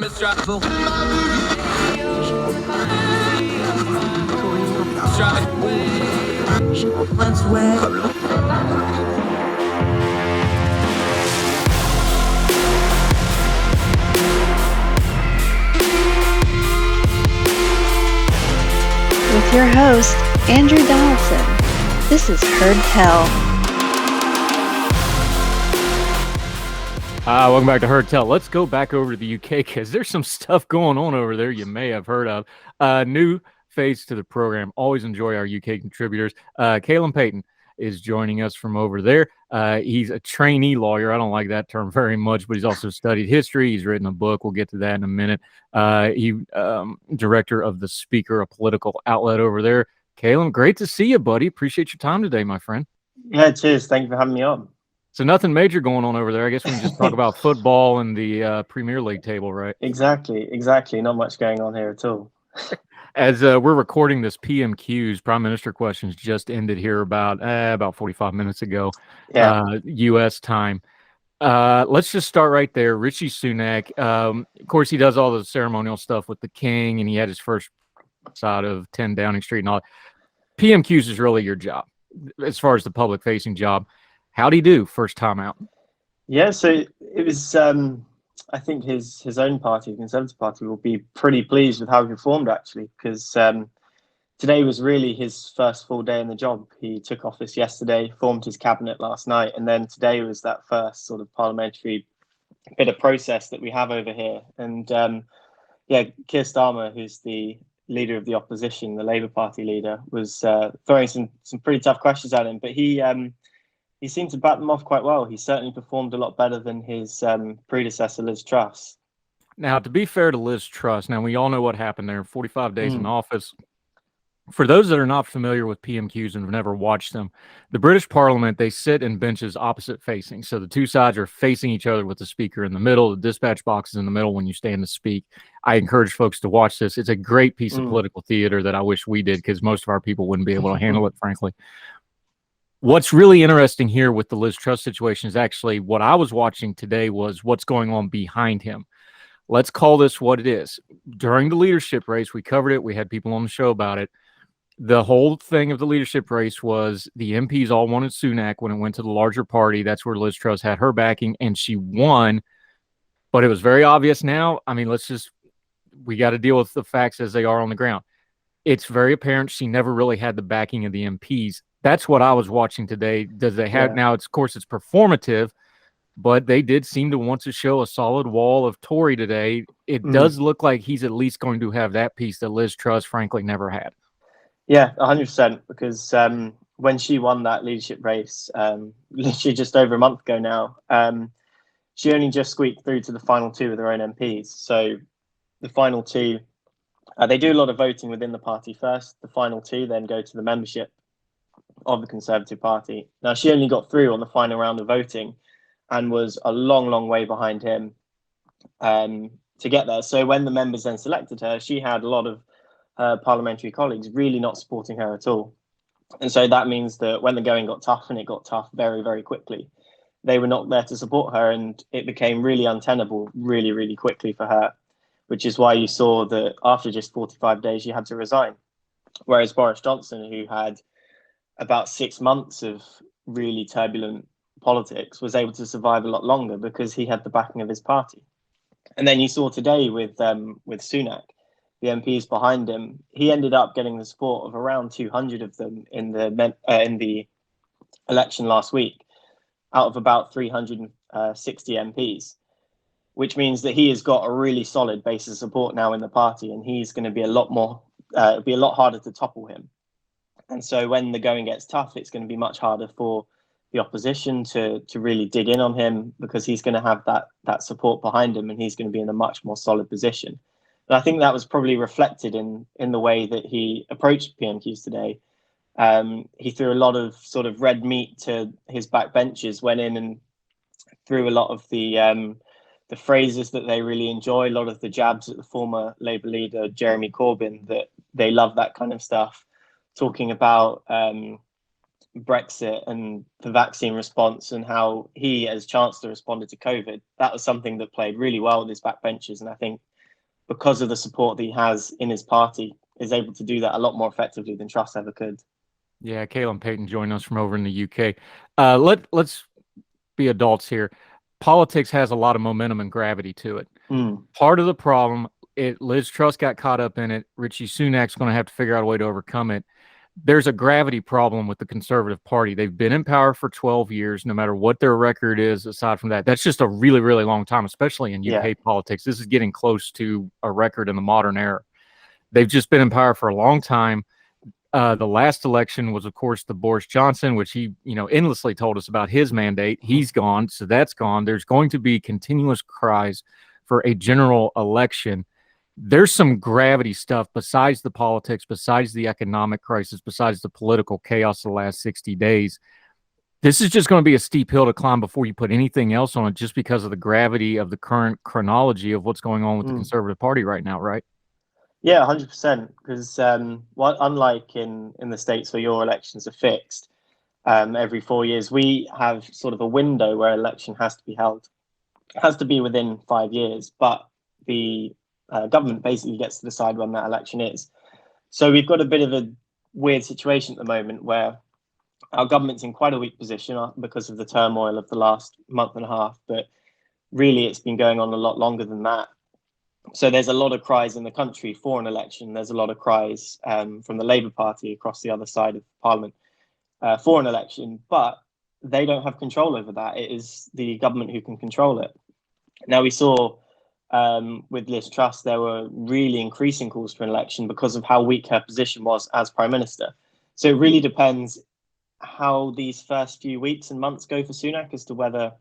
With your host, Andrew Donaldson. This is Heard Tell. Welcome back to Heard Tell. Let's go back over to the UK because there's some stuff going on over there you may have heard of. New face to the program. Always enjoy our UK contributors. Calum Paton is joining us from over there. He's a trainee lawyer. I don't like that term very much, but he's also studied history. He's written a book. We'll get to that in a minute. He director of The Speaker, a political outlet over there. Calum, great to see you, buddy. Appreciate your time today, my friend. Yeah, cheers. Thank you for having me on. So nothing major going on over there. I guess we can just talk about football and the Premier League table, right? Exactly. Not much going on here at all. As we're recording this, PMQs, Prime Minister questions, just ended here about 45 minutes ago, U.S. time. Let's just start right there. Rishi Sunak, of course, he does all the ceremonial stuff with the king, and he had his first side of 10 Downing Street and all that. PMQs is really your job as far as the public-facing job. How'd he do first time out? Yeah, so it was, I think his own party, the Conservative Party, will be pretty pleased with how he performed, actually, because today was really his first full day in the job. He took office yesterday, formed his cabinet last night, and then today was that first sort of parliamentary bit of process that we have over here. And Keir Starmer, who's the leader of the opposition, the Labour Party leader, was throwing some pretty tough questions at him, but he seemed to bat them off quite well. He certainly performed a lot better than his predecessor, Liz Truss. Now, to be fair to Liz Truss, now we all know what happened there. 45 days in office. For those that are not familiar with PMQs and have never watched them, the British Parliament, they sit in benches opposite facing. So the two sides are facing each other with the speaker in the middle, the dispatch box is in the middle when you stand to speak. I encourage folks to watch this. It's a great piece of political theater that I wish we did because most of our people wouldn't be able to handle it, frankly. What's really interesting here with the Liz Truss situation is actually what I was watching today was what's going on behind him. Let's call this what it is. During the leadership race, we covered it. We had people on the show about it. The whole thing of the leadership race was the MPs all wanted Sunak when it went to the larger party. That's where Liz Truss had her backing, and she won. But it was very obvious now. I mean, we got to deal with the facts as they are on the ground. It's very apparent she never really had the backing of the MPs. That's what I was watching today. Does they have now? Of course, it's performative, but they did seem to want to show a solid wall of Tory today. It does look like he's at least going to have that piece that Liz Truss, frankly, never had. Yeah, 100%. Because when she won that leadership race, literally just over a month ago now, she only just squeaked through to the final two of their own MPs. So the final two, they do a lot of voting within the party first. The final two then go to the membership of the Conservative Party. Now, she only got through on the final round of voting and was a long, long way behind him to get there. So when the members then selected her, she had a lot of her parliamentary colleagues really not supporting her at all. And so that means that when the going got tough, and it got tough very, very quickly, they were not there to support her, and it became really untenable really, really quickly for her, which is why you saw that after just 45 days, she had to resign. Whereas Boris Johnson, who had about 6 months of really turbulent politics, was able to survive a lot longer because he had the backing of his party. And then you saw today with Sunak, the MPs behind him, he ended up getting the support of around 200 of them in the election last week, out of about 360 MPs, which means that he has got a really solid base of support now in the party, and he's going to be a lot harder to topple him. And so when the going gets tough, it's going to be much harder for the opposition to really dig in on him, because he's going to have that support behind him, and he's going to be in a much more solid position. And I think that was probably reflected in the way that he approached PMQs today. He threw a lot of sort of red meat to his backbenchers, went in and threw a lot of the phrases that they really enjoy, a lot of the jabs at the former Labour leader, Jeremy Corbyn, that they love that kind of stuff, talking about Brexit and the vaccine response and how he, as Chancellor, responded to COVID. That was something that played really well with his backbenchers. And I think because of the support that he has in his party, is able to do that a lot more effectively than Truss ever could. Yeah, Calum Paton joining us from over in the UK. Let's be adults here. Politics has a lot of momentum and gravity to it. Part of the problem, Liz Truss got caught up in it. Rishi Sunak's going to have to figure out a way to overcome it. There's a gravity problem with the Conservative Party. They've been in power for 12 years, no matter what their record is. Aside from that, that's just a really, really long time, especially in UK politics. This is getting close to a record in the modern era. They've just been in power for a long time. The last election was, of course, the Boris Johnson, which he, endlessly told us about his mandate. He's gone, so that's gone. There's going to be continuous cries for a general election. There's some gravity stuff besides the politics, besides the economic crisis, besides the political chaos of the last 60 days. This is just going to be a steep hill to climb before you put anything else on it, just because of the gravity of the current chronology of what's going on with the Conservative Party right now, right? Yeah, 100%. Because unlike in the States where your elections are fixed every 4 years, we have sort of a window where election has to be held. It has to be within 5 years, but the government basically gets to decide when that election is. So we've got a bit of a weird situation at the moment where our government's in quite a weak position because of the turmoil of the last month and a half, but really it's been going on a lot longer than that. So there's a lot of cries in the country for an election. There's a lot of cries from the Labour Party across the other side of Parliament for an election, but they don't have control over that. It is the government who can control it. Now, we saw with Liz Truss, there were really increasing calls for an election because of how weak her position was as Prime Minister. So it really depends how these first few weeks and months go for Sunak as to whether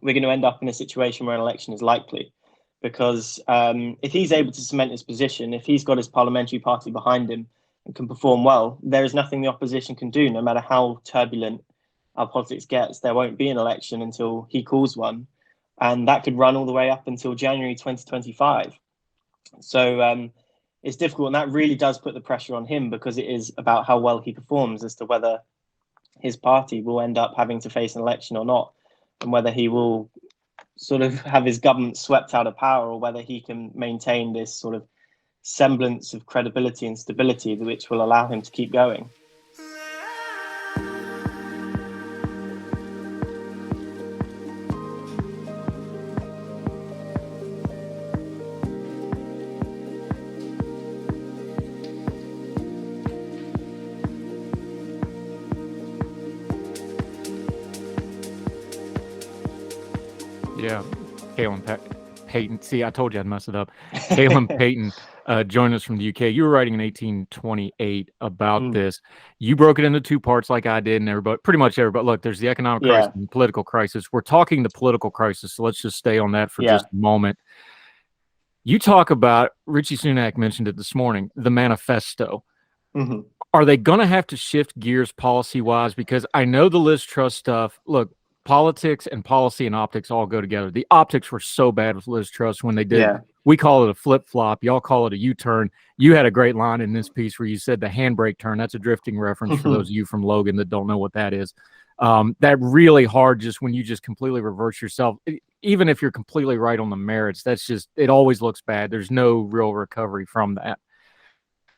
we're going to end up in a situation where an election is likely. Because if he's able to cement his position, if he's got his parliamentary party behind him and can perform well, there is nothing the opposition can do. No matter how turbulent our politics gets, there won't be an election until he calls one. And that could run all the way up until January 2025. So it's difficult. And that really does put the pressure on him, because it is about how well he performs as to whether his party will end up having to face an election or not, and whether he will sort of have his government swept out of power, or whether he can maintain this sort of semblance of credibility and stability which will allow him to keep going. Yeah, Calum Paton. See, I told you I'd mess it up. Calum Paton joined us from the UK. You were writing in 1828 about this. You broke it into two parts like I did, and everybody, pretty much everybody. Look, there's the economic crisis and political crisis. We're talking the political crisis, so let's just stay on that for just a moment. You talk about, Rishi Sunak mentioned it this morning, the manifesto. Are they going to have to shift gears policy-wise? Because I know the Liz Truss stuff. Look, politics and policy and optics all go together. The optics were so bad with Liz Truss when they did. We call it a flip-flop. Y'all call it a U-turn. You had a great line in this piece where you said the handbrake turn. That's a drifting reference for those of you from Logan that don't know what that is. That really hard, just when you just completely reverse yourself. Even if you're completely right on the merits, that's just, it always looks bad. There's no real recovery from that.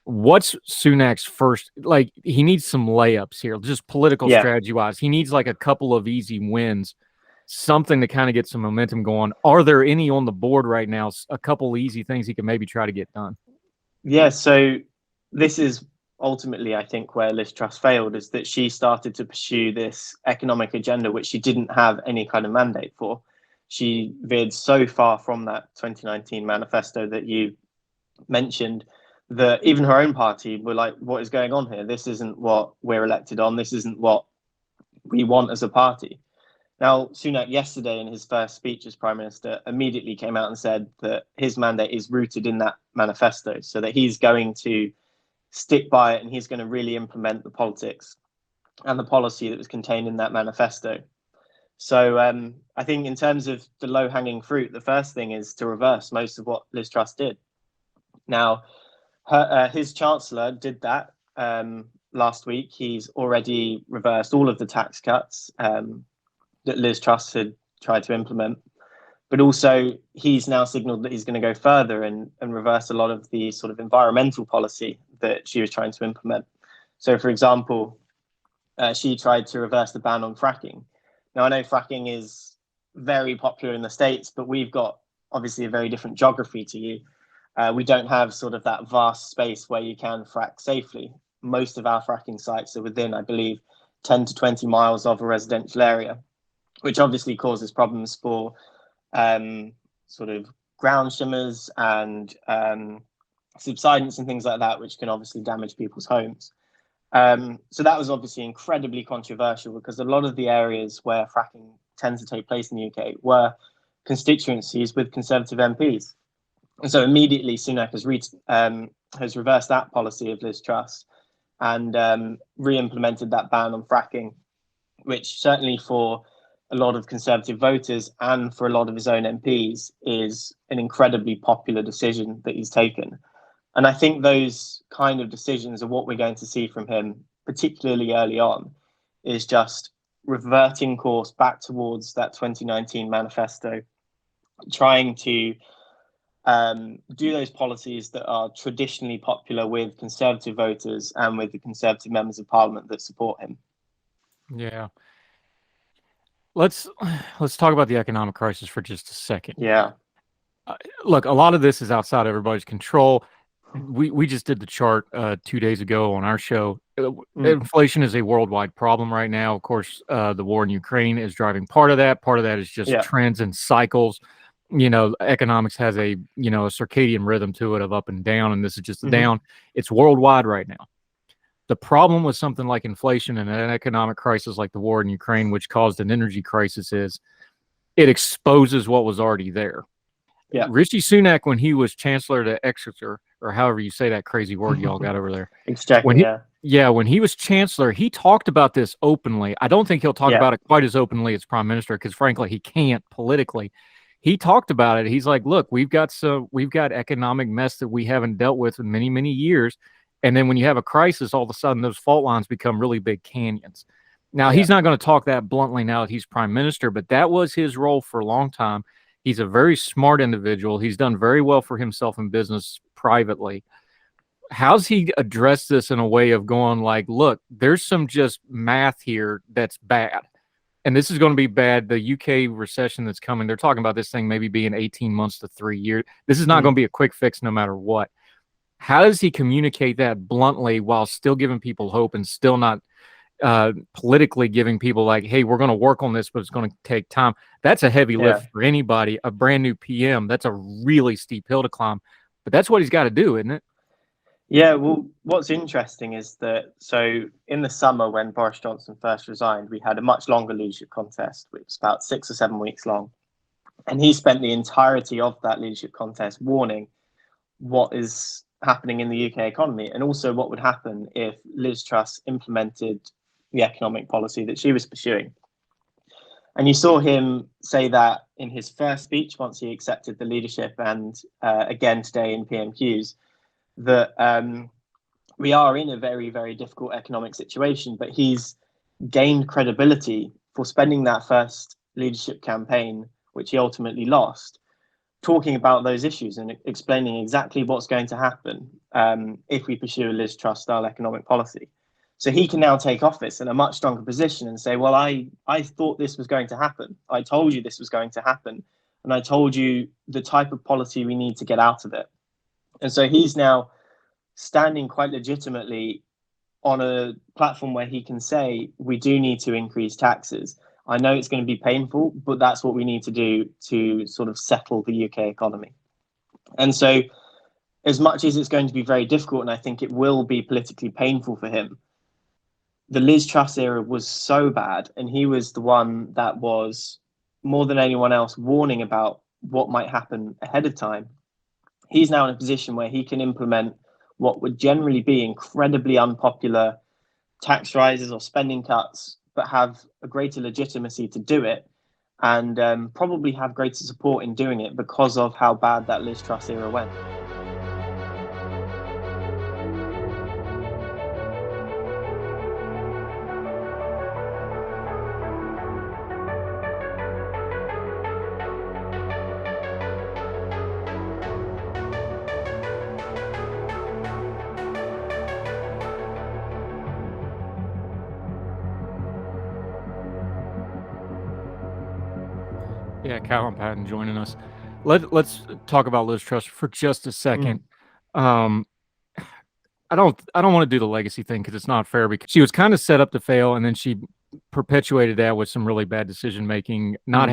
What's Sunak's first, like, he needs some layups here, just political strategy wise. He needs like a couple of easy wins, something to kind of get some momentum going. Are there any on the board right now, a couple easy things he can maybe try to get done? Yeah, so this is ultimately, I think, where Liz Truss failed, is that she started to pursue this economic agenda, which she didn't have any kind of mandate for. She veered so far from that 2019 manifesto that you mentioned, that even her own party were like, what is going on here? This isn't what we're elected on. This isn't what we want as a party. Now, Sunak yesterday in his first speech as Prime Minister immediately came out and said that his mandate is rooted in that manifesto, so that he's going to stick by it and he's going to really implement the politics and the policy that was contained in that manifesto. So I think in terms of the low-hanging fruit, the first thing is to reverse most of what Liz Truss did. Now, his Chancellor did that last week. He's already reversed all of the tax cuts that Liz Truss had tried to implement. But also, he's now signalled that he's going to go further and reverse a lot of the sort of environmental policy that she was trying to implement. So, for example, she tried to reverse the ban on fracking. Now, I know fracking is very popular in the States, but we've got obviously a very different geography to you. We don't have sort of that vast space where you can frack safely. Most of our fracking sites are within, I believe, 10 to 20 miles of a residential area, which obviously causes problems for sort of ground shimmers and subsidence and things like that, which can obviously damage people's homes. So that was obviously incredibly controversial because a lot of the areas where fracking tends to take place in the UK were constituencies with Conservative MPs. And so immediately Sunak has reversed that policy of Liz Truss and re-implemented that ban on fracking, which certainly for a lot of Conservative voters and for a lot of his own MPs is an incredibly popular decision that he's taken. And I think those kind of decisions are what we're going to see from him, particularly early on, is just reverting course back towards that 2019 manifesto, trying to do those policies that are traditionally popular with Conservative voters and with the Conservative members of Parliament that support him. Yeah. Let's talk about the economic crisis for just a second. Yeah. Look, a lot of this is outside everybody's control. We just did the chart 2 days ago on our show. Inflation is a worldwide problem right now. Of course, the war in Ukraine is driving part of that. Part of that is just trends and cycles. Economics has a circadian rhythm to it of up and down, and this is just the down. It's worldwide right now. The problem with something like inflation and an economic crisis like the war in Ukraine, which caused an energy crisis, is it exposes what was already there. Yeah. Rishi Sunak, when he was Chancellor to Exeter, or however you say that crazy word y'all got over there. Exchequer, when he was Chancellor, he talked about this openly. I don't think he'll talk about it quite as openly as Prime Minister because, frankly, he can't politically. He talked about it. He's like, look, we've got economic mess that we haven't dealt with in many, many years. And then when you have a crisis, all of a sudden those fault lines become really big canyons. Now, he's not going to talk that bluntly now that he's Prime Minister, but that was his role for a long time. He's a very smart individual. He's done very well for himself in business privately. How's he addressed this in a way of going like, look, there's some just math here that's bad. And this is going to be bad. The UK recession that's coming, they're talking about this thing maybe being 18 months to 3 years. This is not going to be a quick fix no matter what. How does he communicate that bluntly while still giving people hope and still not politically giving people like, hey, we're going to work on this, but it's going to take time? That's a heavy lift for anybody. A brand new PM, that's a really steep hill to climb. But that's what he's got to do, isn't it? Yeah, well, what's interesting is that, so in the summer when Boris Johnson first resigned, we had a much longer leadership contest, which was about 6 or 7 weeks long. And he spent the entirety of that leadership contest warning what is happening in the UK economy and also what would happen if Liz Truss implemented the economic policy that she was pursuing. And you saw him say that in his first speech once he accepted the leadership and again today in PMQs, that we are in a very, very difficult economic situation, but he's gained credibility for spending that first leadership campaign, which he ultimately lost, talking about those issues and explaining exactly what's going to happen if we pursue a Liz Truss style economic policy. So he can now take office in a much stronger position and say, well, I thought this was going to happen. I told you this was going to happen. And I told you the type of policy we need to get out of it. And so he's now standing quite legitimately on a platform where he can say, we do need to increase taxes. I know it's going to be painful, but that's what we need to do to sort of settle the UK economy. And so as much as it's going to be very difficult, and I think it will be politically painful for him, the Liz Truss era was so bad, and he was the one that was, more than anyone else, warning about what might happen ahead of time. He's now in a position where he can implement what would generally be incredibly unpopular tax rises or spending cuts, but have a greater legitimacy to do it and probably have greater support in doing it because of how bad that Liz Truss era went. Yeah, Calum Paton joining us. Let's talk about Liz Truss for just a second. Um, I don't want to do the legacy thing because it's not fair, because she was kind of set up to fail, and then she perpetuated that with some really bad decision making, not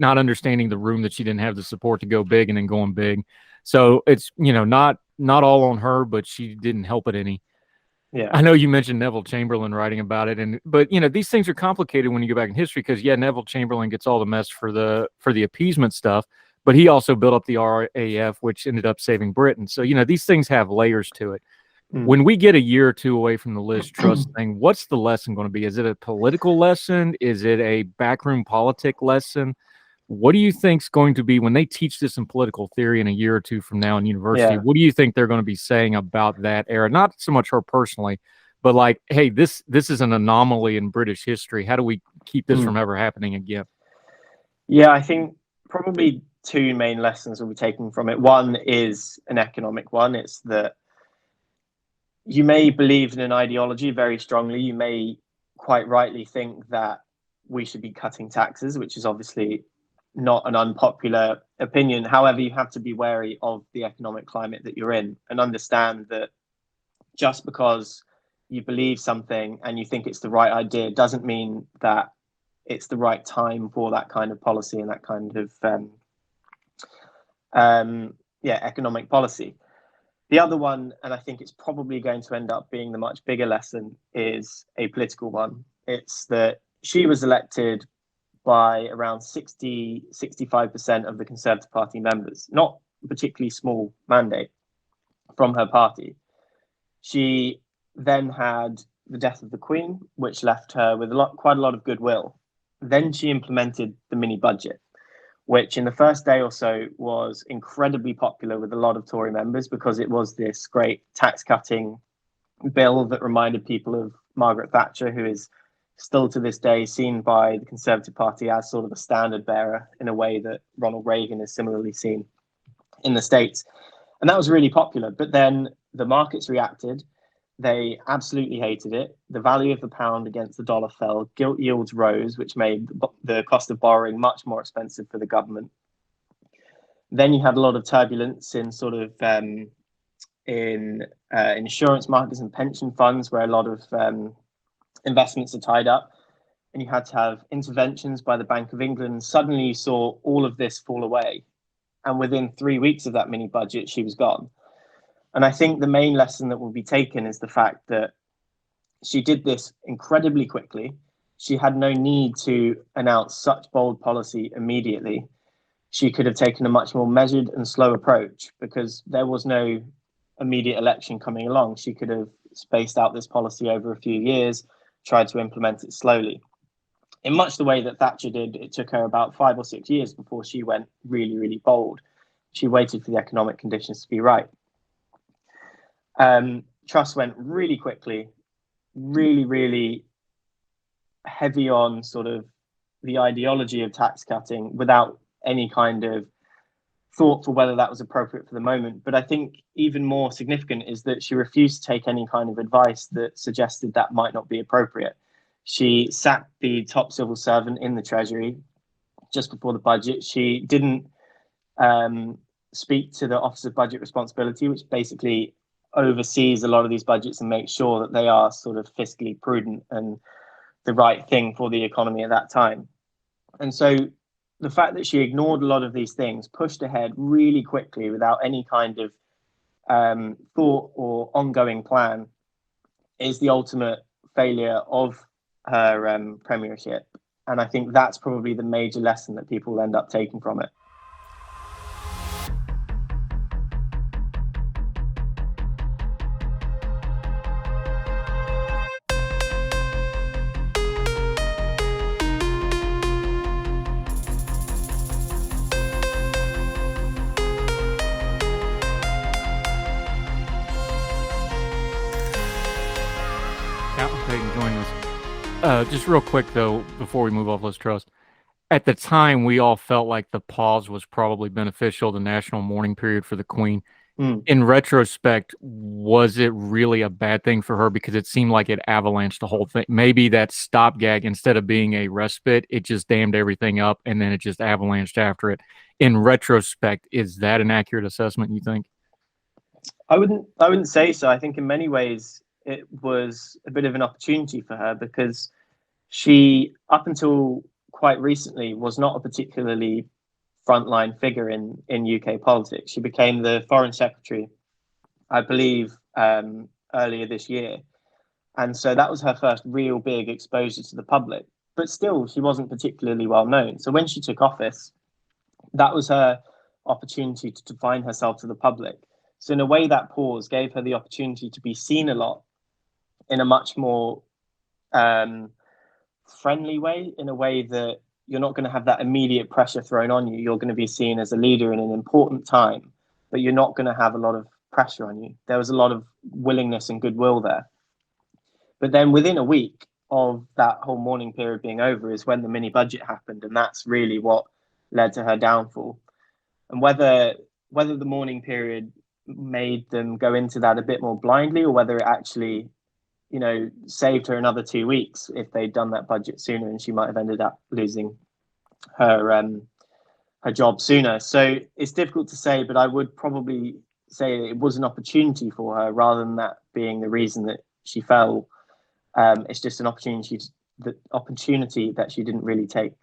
understanding the room, that she didn't have the support to go big, and then going big. So it's, not all on her, but she didn't help it any. Yeah. I know you mentioned Neville Chamberlain writing about it, but these things are complicated when you go back in history, because Neville Chamberlain gets all the mess for the appeasement stuff, but he also built up the RAF, which ended up saving Britain. So these things have layers to it. When we get a year or two away from the Liz Truss thing, what's the lesson going to be? Is it a political lesson? Is it a backroom politic lesson? What do you think's going to be, when they teach this in political theory in a year or two from now in university? Yeah. What do you think they're going to be saying about that era? Not so much her personally, but like, hey, this is an anomaly in British history. How do we keep this from ever happening again? Yeah, I think probably two main lessons we'll be taking from it. One is an economic one. It's that you may believe in an ideology very strongly. You may quite rightly think that we should be cutting taxes, which is obviously not an unpopular opinion. However, you have to be wary of the economic climate that you're in, and understand that just because you believe something and you think it's the right idea doesn't mean that it's the right time for that kind of policy and that kind of economic policy. The other one, and I think it's probably going to end up being the much bigger lesson, is a political one. It's that she was elected by around 65% of the Conservative Party members, not a particularly small mandate from her party. She then had the death of the Queen, which left her with quite a lot of goodwill. Then she implemented the mini budget, which in the first day or so was incredibly popular with a lot of Tory members, because it was this great tax cutting bill that reminded people of Margaret Thatcher, who is still to this day seen by the Conservative Party as sort of a standard bearer, in a way that Ronald Reagan is similarly seen in the States. And that was really popular. But then the markets reacted. They absolutely hated it. The value of the pound against the dollar fell. Gilt yields rose, which made the cost of borrowing much more expensive for the government. Then you had a lot of turbulence in sort of insurance markets and pension funds, where a lot of investments are tied up. And you had to have interventions by the Bank of England. Suddenly you saw all of this fall away. And within 3 weeks of that mini budget, she was gone. And I think the main lesson that will be taken is the fact that she did this incredibly quickly. She had no need to announce such bold policy immediately. She could have taken a much more measured and slow approach, because there was no immediate election coming along. She could have spaced out this policy over a few years, tried to implement it slowly. In much the way that Thatcher did, it took her about 5 or 6 years before she went really, really bold. She waited for the economic conditions to be right. Truss went really quickly, really, really heavy on sort of the ideology of tax cutting, without any kind of thought for whether that was appropriate for the moment. But I think even more significant is that she refused to take any kind of advice that suggested that might not be appropriate. She sacked the top civil servant in the Treasury just before the budget. She didn't speak to the Office of Budget Responsibility, which basically oversees a lot of these budgets and makes sure that they are sort of fiscally prudent and the right thing for the economy at that time. And so the fact that she ignored a lot of these things, pushed ahead really quickly without any kind of thought or ongoing plan, is the ultimate failure of her premiership. And I think that's probably the major lesson that people will end up taking from it. Joining us. Just real quick though, before we move off Liz Truss, at the time we all felt like the pause was probably beneficial, the national mourning period for the Queen. In retrospect, was it really a bad thing for her? Because it seemed like it avalanched the whole thing. Maybe that stopgag, instead of being a respite, it just dammed everything up, and then it just avalanched after it. In retrospect, is that an accurate assessment, you think? I wouldn't say so. I think in many ways it was a bit of an opportunity for her, because she, up until quite recently, was not a particularly frontline figure in UK politics. She became the Foreign Secretary, I believe, earlier this year. And so that was her first real big exposure to the public. But still, she wasn't particularly well known. So when she took office, that was her opportunity to define herself to the public. So in a way, that pause gave her the opportunity to be seen a lot in a much more friendly way, in a way that you're not going to have that immediate pressure thrown on you. You're going to be seen as a leader in an important time, but you're not going to have a lot of pressure on you. There was a lot of willingness and goodwill there. But then within a week of that whole mourning period being over is when the mini budget happened, and that's really what led to her downfall. And whether the mourning period made them go into that a bit more blindly, or whether it actually, saved her another 2 weeks if they'd done that budget sooner, and she might have ended up losing her job sooner. So it's difficult to say, but I would probably say it was an opportunity for her rather than that being the reason that she fell. It's just an opportunity that she didn't really take.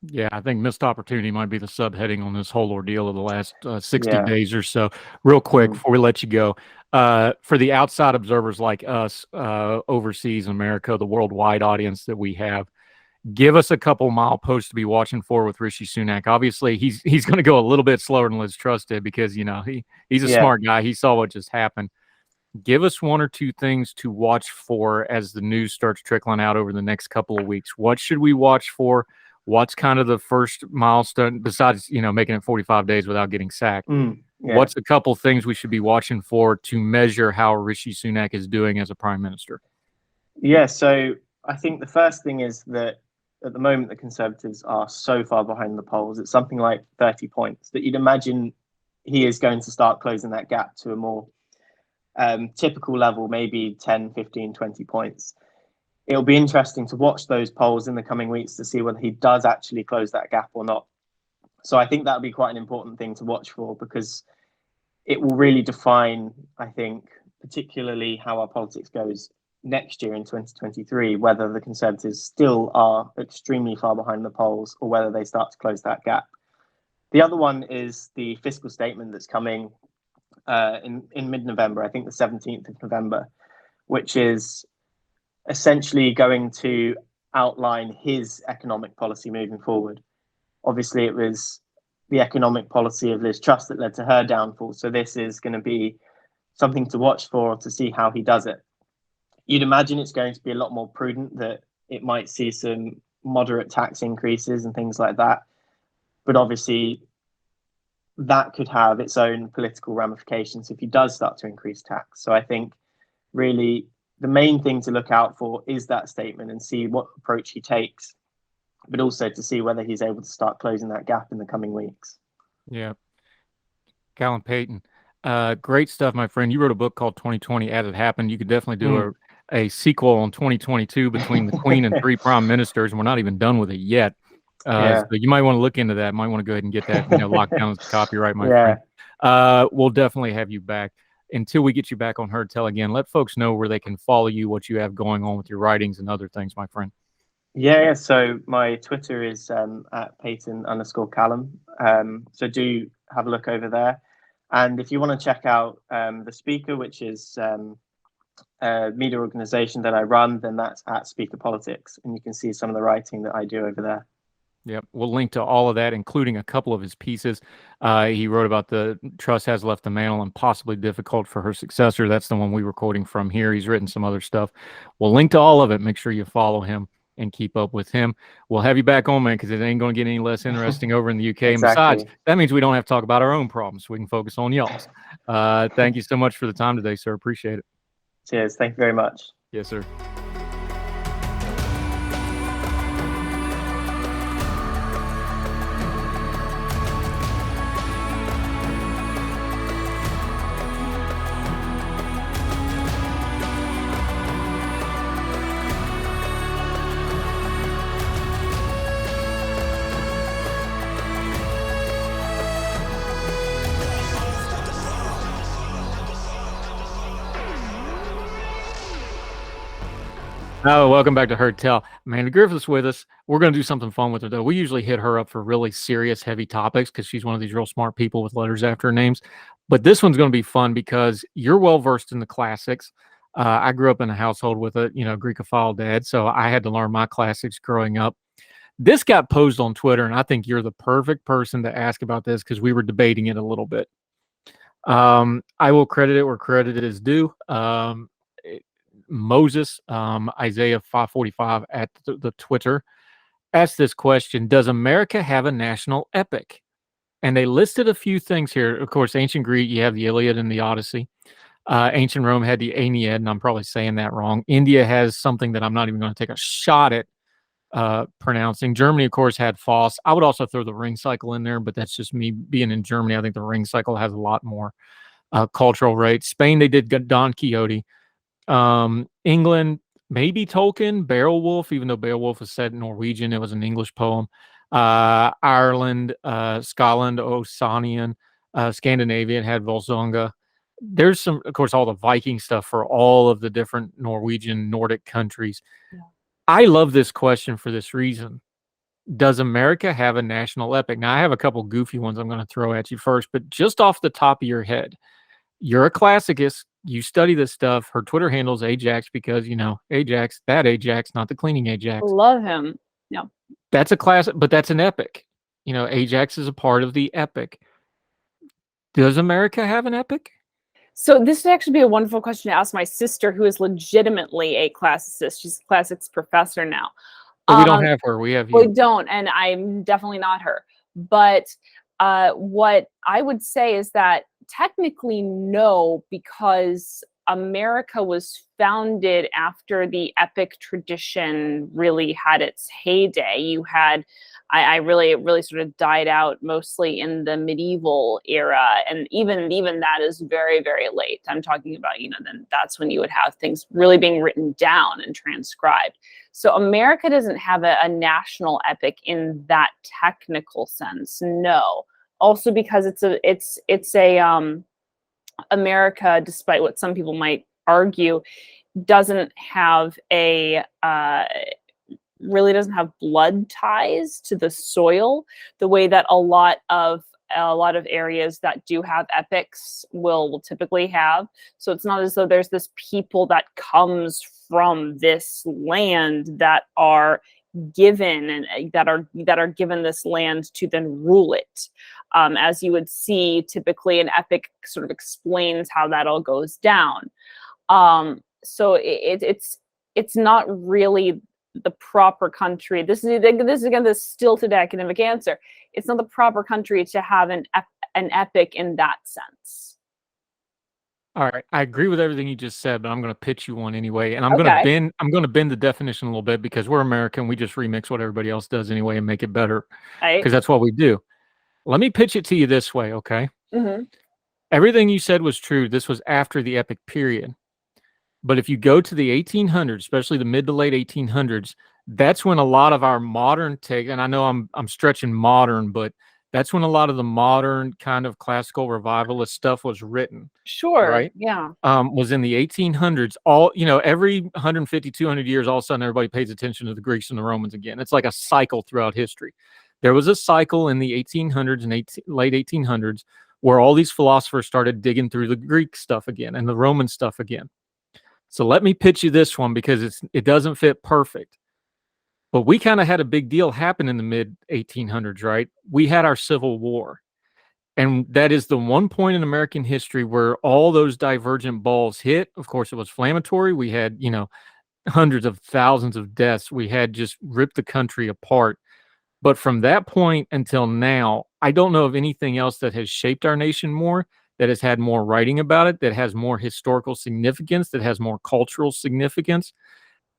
Yeah, I think missed opportunity might be the subheading on this whole ordeal of the last 60 days or so. Real quick, before we let you go, for the outside observers like us, overseas in America, the worldwide audience that we have, give us a couple mileposts to be watching for with Rishi Sunak. Obviously, he's going to go a little bit slower than Liz Truss did, because he's a smart guy. He saw what just happened. Give us one or two things to watch for as the news starts trickling out over the next couple of weeks. What should we watch for? What's kind of the first milestone, besides, making it 45 days without getting sacked? What's a couple things we should be watching for to measure how Rishi Sunak is doing as a prime minister? Yeah, so I think the first thing is that at the moment, the Conservatives are so far behind the polls. It's something like 30 points that you'd imagine he is going to start closing that gap to a more typical level, maybe 10, 15, 20 points. It'll be interesting to watch those polls in the coming weeks to see whether he does actually close that gap or not. So I think that'll be quite an important thing to watch for, because it will really define, I think, particularly how our politics goes next year in 2023, whether the Conservatives still are extremely far behind the polls or whether they start to close that gap. The other one is the fiscal statement that's coming in mid-November, I think the 17th of November, which is essentially going to outline his economic policy moving forward. Obviously, it was the economic policy of Liz Truss that led to her downfall. So this is going to be something to watch for, to see how he does it. You'd imagine it's going to be a lot more prudent, that it might see some moderate tax increases and things like that. But obviously, that could have its own political ramifications if he does start to increase tax. So I think really the main thing to look out for is that statement and see what approach he takes, but also to see whether he's able to start closing that gap in the coming weeks. Yeah. Calum, Paton, great stuff, my friend. You wrote a book called 2020 As It Happened. You could definitely do a sequel on 2022 between the Queen and 3 prime ministers, and we're not even done with it yet. So you might want to look into that. Might want to go ahead and get that locked down as copyright, my friend. We'll definitely have you back. Until we get you back on Heard Tell again, let folks know where they can follow you, what you have going on with your writings and other things, my friend. Yeah. So my Twitter is at Paton_Calum. So do have a look over there. And if you want to check out The Speaker, which is a media organization that I run, then that's at Speaker Politics. And you can see some of the writing that I do over there. Yep. We'll link to all of that, including a couple of his pieces. He wrote about the Truss has left the mantle and possibly difficult for her successor. That's the one we were quoting from here. He's written some other stuff. We'll link to all of it. Make sure you follow him and keep up with him. We'll have you back on, man, because it ain't going to get any less interesting over in the UK. And besides, that means we don't have to talk about our own problems. We can focus on y'all's. Thank you so much for the time today, sir. Appreciate it. Cheers. Thank you very much. Yes, sir. Oh, welcome back to Heard Tell. Amanda Griffiths with us. We're going to do something fun with her, though. We usually hit her up for really serious, heavy topics because she's one of these real smart people with letters after her names. But this one's going to be fun because you're well versed in the classics. I grew up in a household with a Greekophile dad, so I had to learn my classics growing up. This got posed on Twitter, and I think you're the perfect person to ask about this because we were debating it a little bit. I will credit it where credit is due. Moses, Isaiah 545 at the Twitter, asked this question: does America have a national epic? And they listed a few things here. Of course, ancient Greek, you have the Iliad and the Odyssey. Ancient Rome had the Aeneid, and I'm probably saying that wrong. India has something that I'm not even going to take a shot at pronouncing. Germany, of course, had Faust. I would also throw the Ring Cycle in there, but that's just me being in Germany. I think the Ring Cycle has a lot more cultural weight. Spain, they did Don Quixote. England, maybe Tolkien, Beowulf, even though Beowulf was said in Norwegian, it was an English poem. Ireland, Scotland, Ossanian, Scandinavian had Volsunga. There's some, of course, all the Viking stuff for all of the different Norwegian, Nordic countries. Yeah. I love this question for this reason. Does America have a national epic? Now, I have a couple goofy ones I'm going to throw at you first, but just off the top of your head, you're a classicist. You study this stuff. Her Twitter handle is Ajax because, Ajax, that Ajax, not the cleaning Ajax. Love him. Yeah. That's a classic, but that's an epic. Ajax is a part of the epic. Does America have an epic? So this would actually be a wonderful question to ask my sister, who is legitimately a classicist. She's a classics professor now. But we don't have her. We have you. We don't, and I'm definitely not her. But what I would say is that technically no, because America was founded after the epic tradition really had its heyday. You had, it really sort of died out mostly in the medieval era, and even that is very, very late. I'm talking about, then that's when you would have things really being written down and transcribed. So America doesn't have a national epic in that technical sense, no. Also because it's a America, despite what some people might argue, doesn't have really doesn't have blood ties to the soil the way that a lot of areas that do have epics will typically have. So it's not as though there's this people that comes from this land that are given and that are given this land to then rule it. As you would see, typically an epic sort of explains how that all goes down. So it's not really the proper country. This is again the stilted academic answer. It's not the proper country to have an epic in that sense. All right, I agree with everything you just said, but I'm going to pitch you one anyway, and I'm going to bend the definition a little bit because we're American. We just remix what everybody else does anyway and make it better because that's what we do. Let me pitch it to you this way, okay? Mm-hmm. Everything you said was true. This was after the epic period. But if you go to the 1800s, especially the mid to late 1800s, that's when a lot of our modern take, and I know I'm stretching modern, but that's when a lot of the modern kind of classical revivalist stuff was written. Sure. Right? Yeah. Was in the 1800s. All, every 150, 200 years, all of a sudden everybody pays attention to the Greeks and the Romans again. It's like a cycle throughout history. There was a cycle in the 1800s and late 1800s where all these philosophers started digging through the Greek stuff again and the Roman stuff again. So let me pitch you this one because it doesn't fit perfect. But we kind of had a big deal happen in the mid 1800s, right? We had our Civil War. And that is the one point in American history where all those divergent balls hit. Of course, it was inflammatory. We had, hundreds of thousands of deaths. We had just ripped the country apart. But from that point until now, I don't know of anything else that has shaped our nation more, that has had more writing about it, that has more historical significance, that has more cultural significance.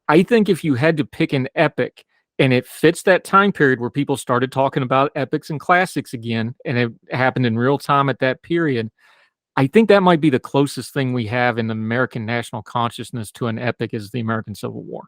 I think if you had to pick an epic and it fits that time period where people started talking about epics and classics again, and it happened in real time at that period, I think that might be the closest thing we have in the American national consciousness to an epic is the American Civil War.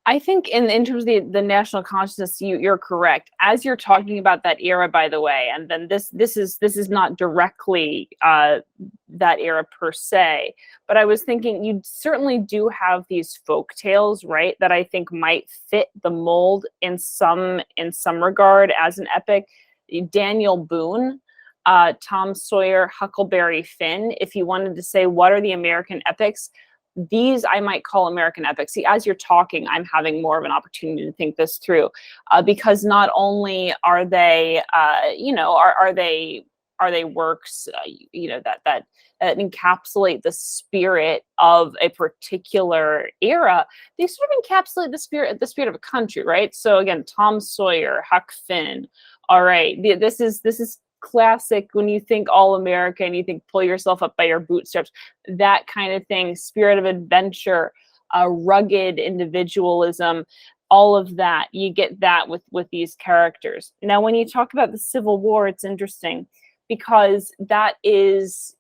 I think in terms of the national consciousness, you're correct. As you're talking about that era, by the way, and then this is not directly that era per se, but I was thinking you certainly do have these folk tales, right? That I think might fit the mold in some regard as an epic. Daniel Boone, Tom Sawyer, Huckleberry Finn. If you wanted to say what are the American epics, these I might call American epics. See, as you're talking, I'm having more of an opportunity to think this through, because not only are they, are they works, that encapsulate the spirit of a particular era. They sort of encapsulate the spirit of a country, right? So again, Tom Sawyer, Huck Finn. All right, this is classic. When you think all American, you think pull yourself up by your bootstraps, that kind of thing, spirit of adventure, rugged individualism, all of that. You get that with these characters. Now, when you talk about the Civil War, it's interesting because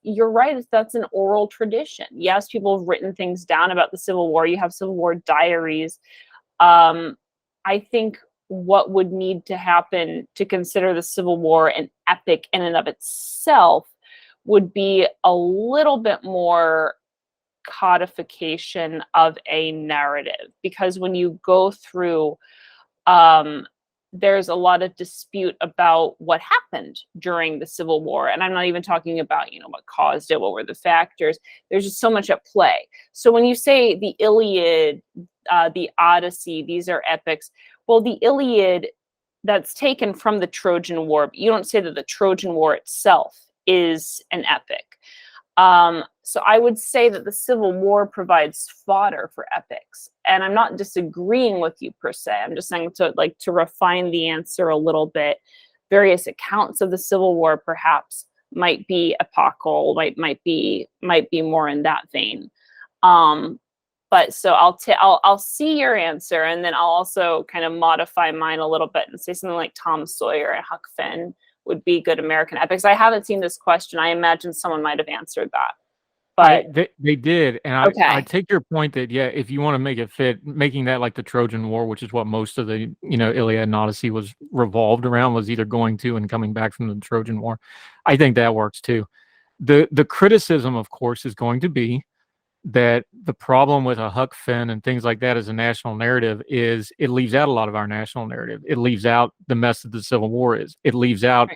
you're right, that's an oral tradition. Yes, people have written things down about the Civil War. You have Civil War diaries. I think what would need to happen to consider the Civil War an epic in and of itself would be a little bit more codification of a narrative. Because when you go through, there's a lot of dispute about what happened during the Civil War. And I'm not even talking about, what caused it, what were the factors. There's just so much at play. So when you say the Iliad, the Odyssey, these are epics. Well, the Iliad, that's taken from the Trojan War, but you don't say that the Trojan War itself is an epic. So I would say that the Civil War provides fodder for epics. And I'm not disagreeing with you per se. I'm just saying to refine the answer a little bit. Various accounts of the Civil War perhaps might be epochal, might be more in that vein. But so I'll see your answer, and then I'll also kind of modify mine a little bit and say something like Tom Sawyer and Huck Finn would be good American epics. I haven't seen this question. I imagine someone might have answered that. But they did, and okay. I take your point that if you want to make it fit, making that like the Trojan War, which is what most of the Iliad and Odyssey was revolved around, was either going to and coming back from the Trojan War. I think that works too. The criticism, of course, is going to be that the problem with a Huck Finn and things like that as a national narrative is it leaves out a lot of our national narrative. It leaves out the mess that the Civil War is. It leaves out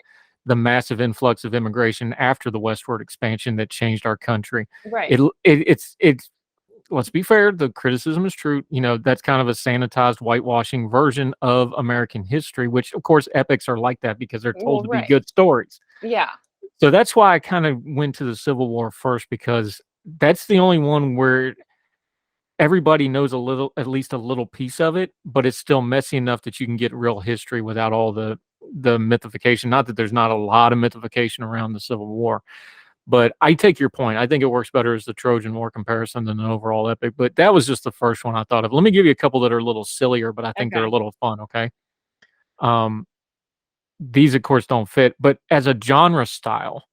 the massive influx of immigration after the westward expansion that changed our country. Right. It's let's be fair, the criticism is true. That's kind of a sanitized whitewashing version of American history, which of course epics are like that because they're told to be good stories. Yeah. So that's why I kind of went to the Civil War first, because that's the only one where everybody knows at least a little piece of it, but it's still messy enough that you can get real history without all the mythification. Not that there's not a lot of mythification around the Civil War, but I take your point. I think it works better as the Trojan War comparison than an overall epic, but that was just the first one I thought of. Let me give you a couple that are a little sillier, but I think they're a little fun. Okay. These of course don't fit, but as a genre style,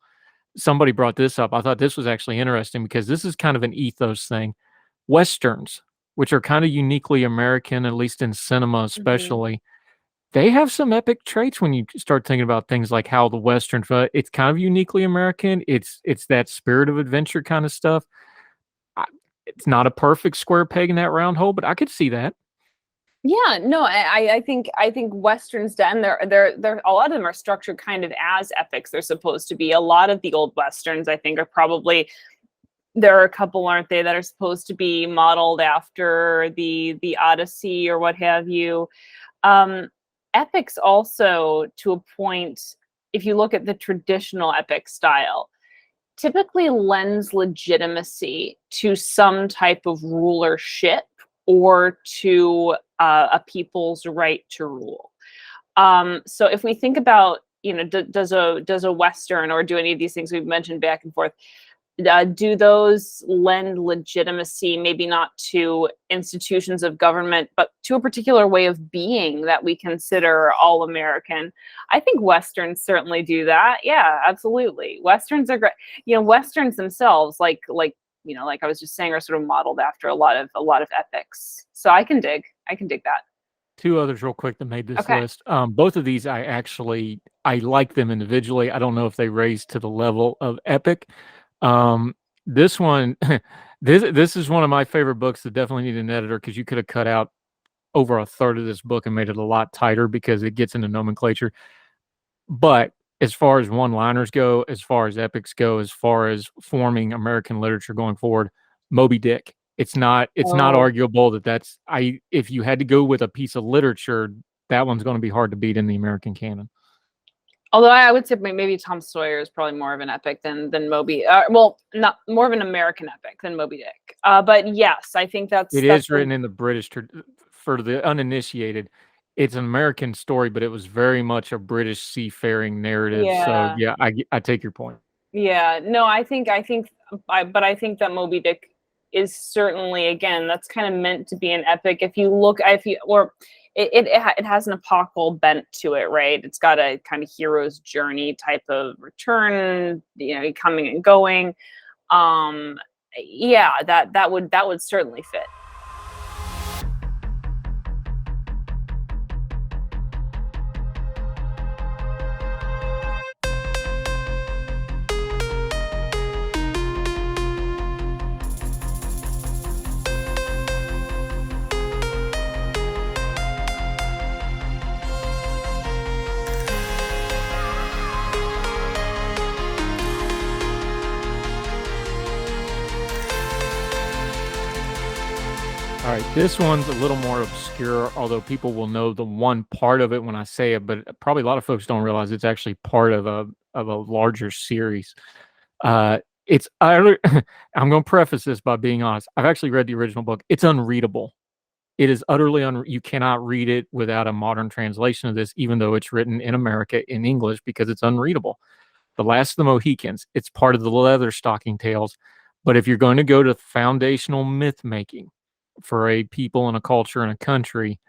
somebody brought this up. I thought this was actually interesting because this is kind of an ethos thing. Westerns, which are kind of uniquely American, at least in cinema especially, they have some epic traits when you start thinking about things like how the Western, it's kind of uniquely American. It's that spirit of adventure kind of stuff. It's not a perfect square peg in that round hole, but I could see that. Yeah, no, I think Westerns, and they're a lot of them are structured kind of as epics. They're supposed to be. A lot of the old Westerns, I think, are probably, there are a couple, aren't they, that are supposed to be modeled after the Odyssey or what have you. Epics also, to a point, if you look at the traditional epic style, typically lends legitimacy to some type of rulership or to a people's right to rule. So if we think about, does a Western, or do any of these things we've mentioned back and forth, do those lend legitimacy, maybe not to institutions of government, but to a particular way of being that we consider all American? I think Westerns certainly do that. Yeah, absolutely. Westerns are great. Westerns themselves, like I was just saying, are sort of modeled after a lot of epics. So I can dig that. Two others real quick that made this Okay. list. Both of these I like them individually. I don't know if they raise to the level of epic. This one, this is one of my favorite books that definitely need an editor, because you could have cut out over a third of this book and made it a lot tighter because it gets into nomenclature. But as far as one-liners go, as far as epics go, as far as forming American literature going forward, Moby Dick. It's not Oh. arguable that's if you had to go with a piece of literature, that one's going to be hard to beat in the American canon. Although I would say maybe Tom Sawyer is probably more of an epic than Moby. Well, not more of an American epic than Moby Dick. But yes, I think that's written in the British for the uninitiated. It's an American story, but it was very much a British seafaring narrative. Yeah. So yeah, I take your point. Yeah, no, I think that Moby Dick is certainly, again, that's kind of meant to be an epic. It has an apocalypal bent to it, right? It's got a kind of hero's journey type of return, coming and going. Yeah, that would certainly fit. All right, this one's a little more obscure, although people will know the one part of it when I say it, but probably a lot of folks don't realize it's actually part of a larger series. I'm going to preface this by being honest. I've actually read the original book. It's unreadable. It is utterly you cannot read it without a modern translation of this, even though it's written in America in English, because it's unreadable. The Last of the Mohicans. It's part of the Leatherstocking Tales. But if you're going to go to foundational myth making for a people and a culture and a country,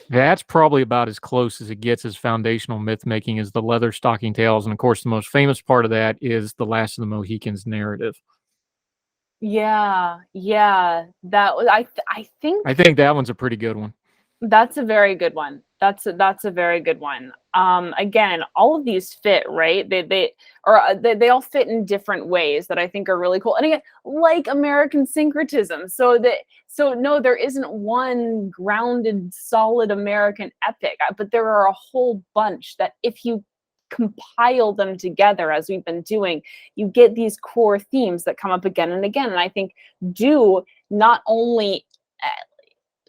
that's probably about as close as it gets as foundational myth making is the Leatherstocking Tales. And of course, the most famous part of that is the Last of the Mohicans narrative. Yeah, that was, I think that one's a pretty good one. That's a very good one. That's a very good one. Again, all of these fit, right? They all fit in different ways that I think are really cool. And again, like American syncretism. So no, there isn't one grounded, solid American epic, but there are a whole bunch that if you compile them together, as we've been doing, you get these core themes that come up again and again. And I think do not only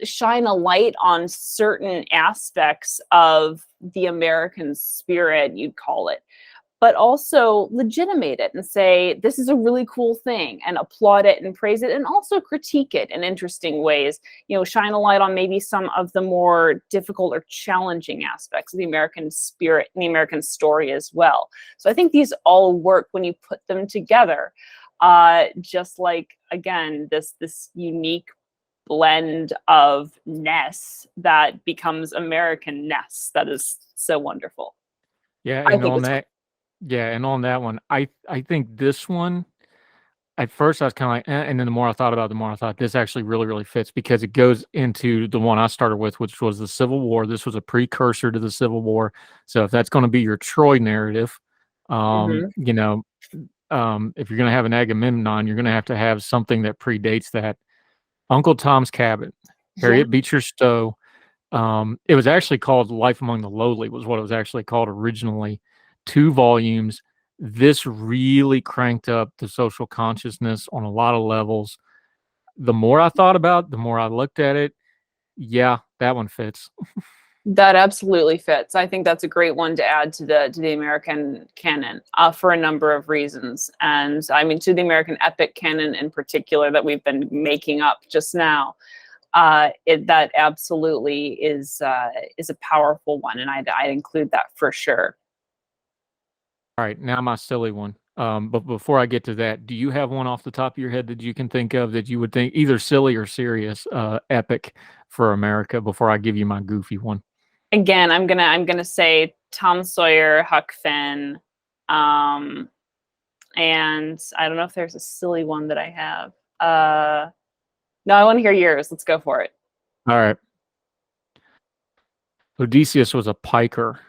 shine a light on certain aspects of the American spirit, you'd call it, but also legitimate it and say, this is a really cool thing, and applaud it and praise it, and also critique it in interesting ways. Shine a light on maybe some of the more difficult or challenging aspects of the American spirit and the American story as well. So I think these all work when you put them together. Just like, again, this unique blend of ness that becomes American ness that is so wonderful. Yeah, and on that one, I think this one, at first I was kind of like, and then the more I thought about it, the more I thought this actually really, really fits, because it goes into the one I started with, which was the Civil War. This was a precursor to the Civil War. So if that's going to be your Troy narrative, if you're going to have an Agamemnon, you're going to have something that predates that. Uncle Tom's Cabin, Harriet Beecher Stowe. It was actually called Life Among the Lowly, was what it was actually called originally. 2 volumes. This really cranked up the social consciousness on a lot of levels. The more I thought about it, the more I looked at it. Yeah, that one fits. That absolutely fits. I think that's a great one to add to the American canon for a number of reasons. And I mean, to the American epic canon in particular that we've been making up just now, that absolutely is a powerful one. And I'd include that for sure. All right, now my silly one. But before I get to that, do you have one off the top of your head that you can think of that you would think either silly or serious, epic for America, before I give you my goofy one? Again, I'm gonna say Tom Sawyer, Huck Finn, and I don't know if there's a silly one that I have. No, I want to hear yours. Let's go for it. All right. Odysseus was a piker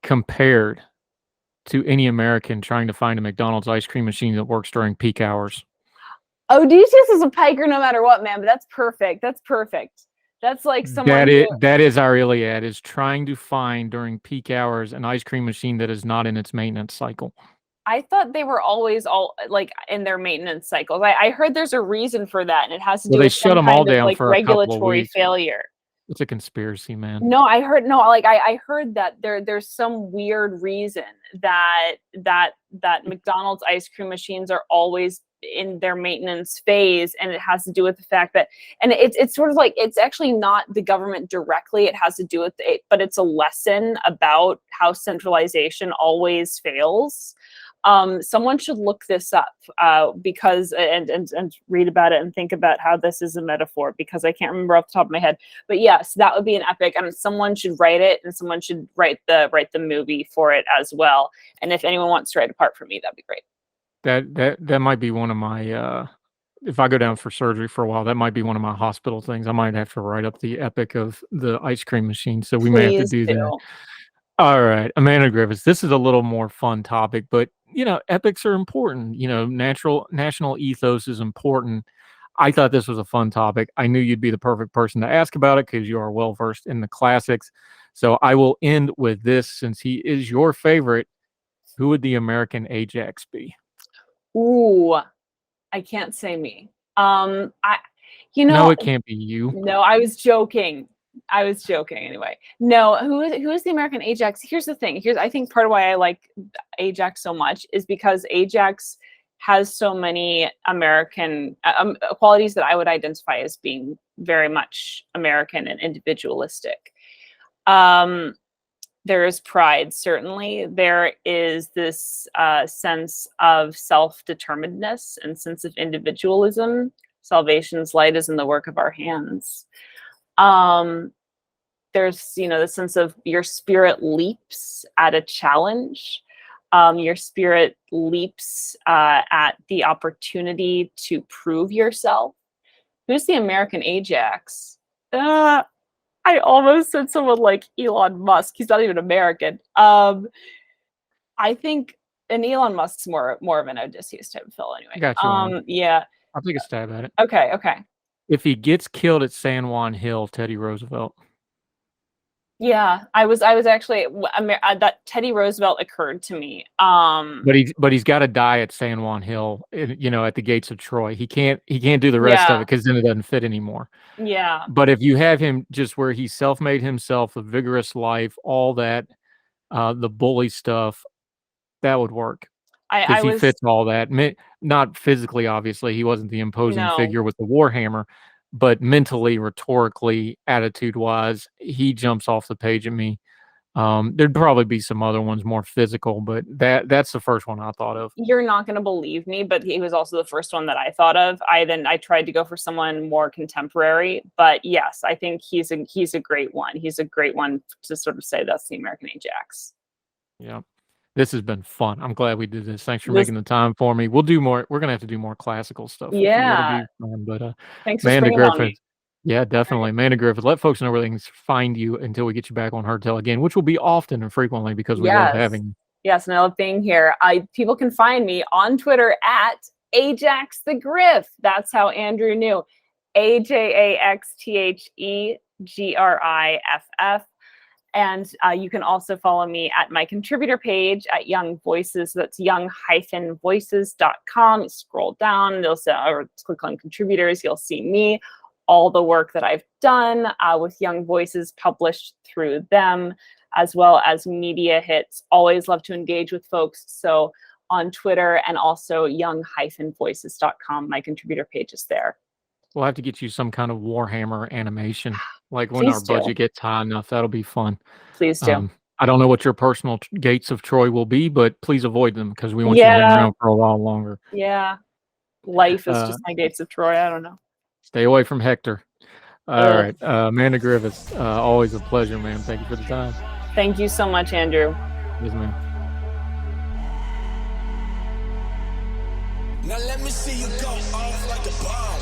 compared to any American trying to find a McDonald's ice cream machine that works during peak hours. Odysseus is a piker no matter what, man, but that's perfect. That's perfect. That's like someone that is our Iliad, is trying to find during peak hours an ice cream machine that is not in its maintenance cycle. I thought they were always all like in their maintenance cycles. I heard there's a reason for that, and it has to do with some kind of like regulatory failure. It's a conspiracy, man. No, I heard that there's some weird reason that McDonald's ice cream machines are always in their maintenance phase, and it has to do with the fact that, and it's sort of like, it's actually not the government directly, it has to do with it, but it's a lesson about how centralization always fails. Someone should look this up because and read about it and think about how this is a metaphor, because I can't remember off the top of my head. But yes, that would be an epic, and someone should write it, and someone should write the movie for it as well. And if anyone wants to write a part for me, that'd be great. That might be one of my if I go down for surgery for a while, that might be one of my hospital things. I might have to write up the epic of the ice cream machine. So we may have to do that. All right, Amanda Griffiths, this is a little more fun topic, but epics are important. National ethos is important. I thought this was a fun topic. I knew you'd be the perfect person to ask about it because you are well versed in the classics. So I will end with this, since he is your favorite. Who would the American Ajax be? Ooh, I can't say me. No, it can't be you. No, I was joking anyway. No, who is the American Ajax? Here's the thing. I think part of why I like Ajax so much is because Ajax has so many American qualities that I would identify as being very much American and individualistic. There is pride, certainly. There is this sense of self-determinedness and sense of individualism. Salvation's light is in the work of our hands. There's, the sense of your spirit leaps at a challenge. Your spirit leaps at the opportunity to prove yourself. Who's the American Ajax? I almost said someone like Elon Musk. He's not even American. I think, and Elon Musk's more of an Odysseus type of fellow anyway. Gotcha. Yeah. I'll take a stab at it. Okay. If he gets killed at San Juan Hill, Teddy Roosevelt. Yeah, I was actually that Teddy Roosevelt occurred to me. But he's got to die at San Juan Hill, at the gates of Troy. He can't do the rest of it because then it doesn't fit anymore. Yeah. But if you have him just where he self-made himself, a vigorous life, all that, the bully stuff, that would work. Because he fits all that. Not physically, obviously, he wasn't the imposing figure with the Warhammer. But mentally, rhetorically, attitude-wise, he jumps off the page at me. There'd probably be some other ones more physical, but that's the first one I thought of. You're not going to believe me, but he was also the first one that I thought of. I tried to go for someone more contemporary, but yes, I think he's a great one. He's a great one to sort of say that's the American Ajax. Yeah. This has been fun. I'm glad we did this. Thanks for making the time for me. We'll do more. We're gonna have to do more classical stuff. Yeah. But thanks for springing on me. Yeah, definitely. Amanda Griffiths. Let folks know where they can find you until we get you back on Heard Tell again, which will be often and frequently because we love having you. Yes, and I love being here. People can find me on Twitter at Ajax the Griff. That's how Andrew knew. AJAXTHEGRIFF. And you can also follow me at my contributor page at Young Voices. That's young-voices.com. You scroll down, or click on contributors. You'll see me, all the work that I've done with Young Voices published through them, as well as media hits. Always love to engage with folks. So on Twitter and also young-voices.com, my contributor page is there. We'll have to get you some kind of Warhammer animation. Like when our budget gets high enough, that'll be fun. Please do. I don't know what your personal gates of Troy will be, but please avoid them because we want you to hang around for a while longer. Yeah. Life is just my gates of Troy. I don't know. Stay away from Hector. All right. Amanda Griffiths, always a pleasure, man. Thank you for the time. Thank you so much, Andrew. Yes, man. Now let me see you go off like a bomb.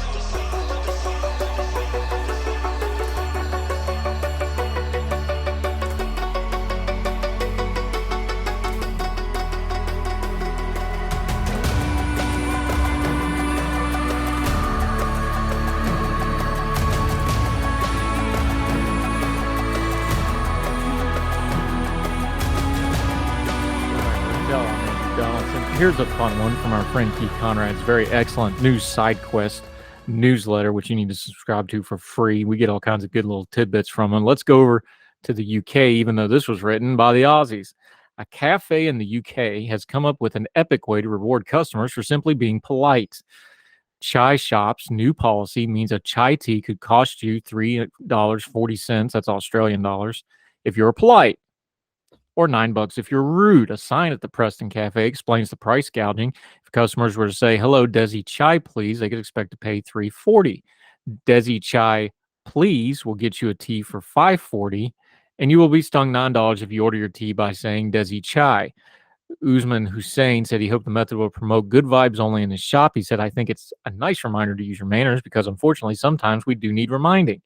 Tell I'm Andrew Donaldson. Here's a fun one from our friend Keith Conrad's very excellent News Side Quest newsletter, which you need to subscribe to for free. We get all kinds of good little tidbits from them. Let's go over to the UK, even though this was written by the Aussies. A cafe in the UK has come up with an epic way to reward customers for simply being polite. Chai Shop's new policy means a chai tea could cost you $3.40, that's Australian dollars, if you're polite, or $9 if you're rude. A sign at the Preston Cafe explains the price gouging. If customers were to say, "Hello, Desi Chai, please," they could expect to pay $3.40. Desi Chai, please, will get you a tea for $5.40, and you will be stung $9 if you order your tea by saying Desi Chai. Usman Hussein said he hoped the method will promote good vibes only in his shop. He said, "I think it's a nice reminder to use your manners because unfortunately sometimes we do need reminding.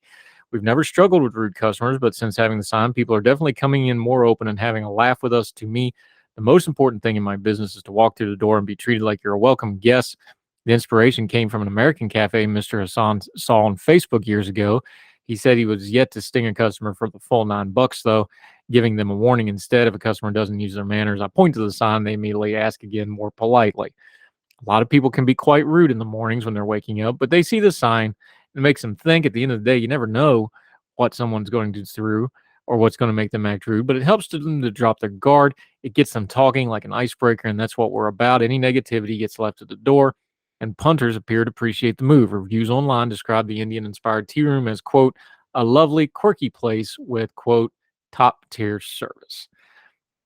We've never struggled with rude customers, but since having the sign, people are definitely coming in more open and having a laugh with us. To me, the most important thing in my business is to walk through the door and be treated like you're a welcome guest." The inspiration came from an American cafe Mr. Hassan saw on Facebook years ago. He said he was yet to sting a customer for the full $9, though, giving them a warning instead if a customer doesn't use their manners. I point to the sign, they immediately ask again more politely. A lot of people can be quite rude in the mornings when they're waking up, but they see the sign. It makes them think. At the end of the day, you never know what someone's going to do through or what's going to make them act rude, but it helps them to drop their guard. It gets them talking like an icebreaker, and that's what we're about. Any negativity gets left at the door, and punters appear to appreciate the move. Reviews online describe the Indian-inspired tea room as, quote, a lovely, quirky place with, quote, top-tier service.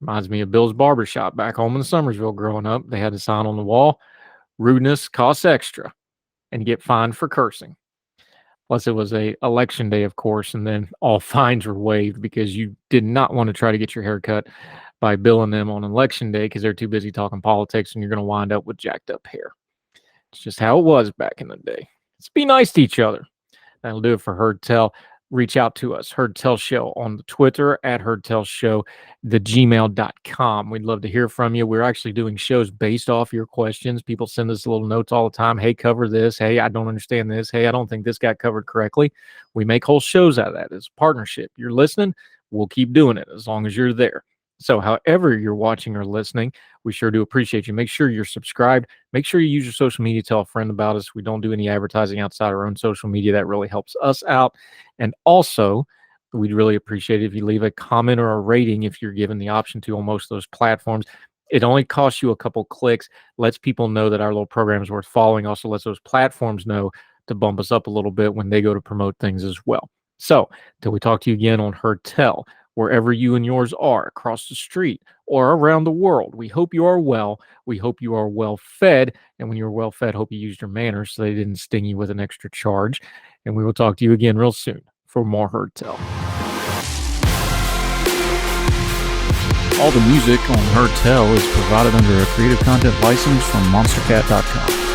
Reminds me of Bill's Barbershop back home in Summersville growing up. They had a sign on the wall, "Rudeness costs extra," and you get fined for cursing. Plus, it was a election day, of course, and then all fines were waived because you did not want to try to get your hair cut by billing them on election day because they're too busy talking politics, and you're going to wind up with jacked up hair. It's just how it was back in the day. Let's be nice to each other. That'll do it for Heard Tell. Reach out to us, Heard Tell Show, on the Twitter, at Heard Tell Show, the gmail.com. We'd love to hear from you. We're actually doing shows based off your questions. People send us little notes all the time. Hey, cover this. Hey, I don't understand this. Hey, I don't think this got covered correctly. We make whole shows out of that. It's a partnership. You're listening, we'll keep doing it as long as you're there. So however you're watching or listening, we sure do appreciate you. Make sure you're subscribed. Make sure you use your social media. Tell a friend about us. We don't do any advertising outside our own social media. That really helps us out. And also, we'd really appreciate it if you leave a comment or a rating if you're given the option to on most of those platforms. It only costs you a couple clicks, lets people know that our little program is worth following, also lets those platforms know to bump us up a little bit when they go to promote things as well. So, till we talk to you again on Heard Tell, wherever you and yours are, across the street or around the world, we hope you are well. We hope you are well fed. And when you're well fed, hope you used your manners so they didn't sting you with an extra charge. And we will talk to you again real soon for more Heard Tell. All the music on Heard Tell is provided under a Creative Content license from monstercat.com.